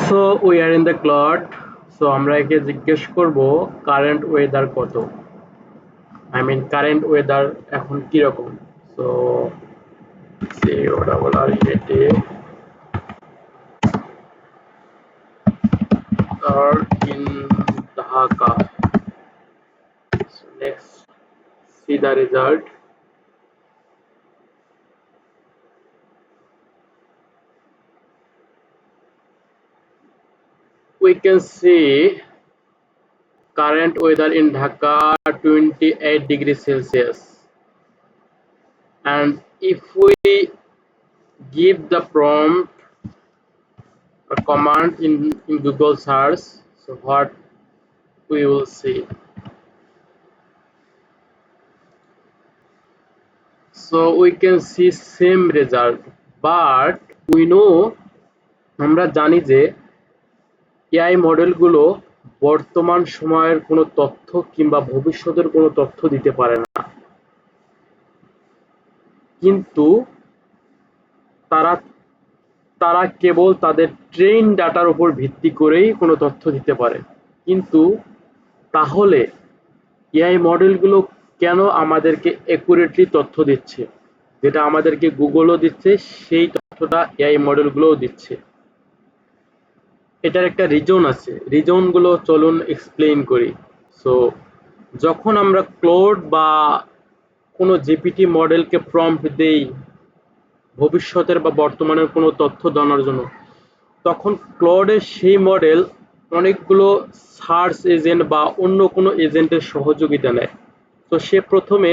So we are in the cloud. So আমরা একে জিজ্ঞেস করব কারেন্ট ওয়েদার কত, আই মিন কারেন্ট ওয়েদার এখন কিরকম। সো সে ওরা বলার গেটে are in Dhaka. So let's see the result. We can see current weather in Dhaka 28 degrees Celsius, and if we give the prompt a command in Google search, so what we will see. So we can see same result, but we know, আমরা জানি যে AI মডেলগুলো বর্তমান সময়ের কোনো তথ্য কিংবা ভবিষ্যতের কোনো তথ্য দিতে পারে না, কিন্তু তারা তারা কেবল তাদের ট্রেন ডাটার উপর ভিত্তি করেই কোনো তথ্য দিতে পারে। কিন্তু তাহলে এআই মডেলগুলো কেন আমাদেরকে অ্যাকুরেটলি তথ্য দিচ্ছে, যেটা আমাদেরকে গুগলও দিচ্ছে সেই তথ্যটা এআই মডেলগুলোও দিচ্ছে? এটার একটা রিজন আছে, রিজনগুলো চলুন এক্সপ্লেইন করি। সো যখন আমরা ক্লোড বা কোনো জিপিটি মডেলকে প্রম্পট দেই ভবিষ্যতের বা বর্তমানের কোনো তথ্য জানার জন্য, তখন ক্লোডের সেই মডেল অনেকগুলো সার্চ এজেন্ট বা অন্য কোনো এজেন্টের সহযোগিতা নেয়। তো সে প্রথমে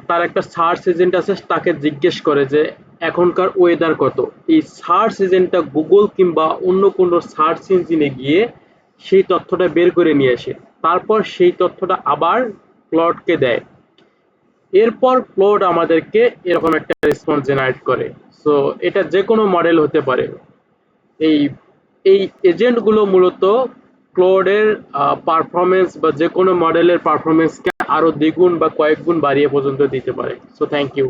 তার একটা সার্চ এজেন্ট আছে, তাকে জিজ্ঞেস করে যে এখনকার ওয়েদার কত। এই সার্চ এজেন্টটা গুগল কিংবা অন্য কোনো সার্চ ইঞ্জিনে গিয়ে সেই তথ্যটা বের করে নিয়ে আসে, তারপর সেই তথ্যটা আবার ক্লডকে দেয়। এরপর ক্লোড আমাদেরকে এরকম একটা রেসপন্স জেনারেট করে। সো এটা যে কোনো মডেল হতে পারে। এই এই এজেন্টগুলো মূলত ক্লোডের পারফরমেন্স বা যে কোনো মডেলের পারফরমেন্সকে আরো দ্বিগুণ বা কয়েক গুণ বাড়িয়ে পর্যন্ত দিতে পারে। So thank you.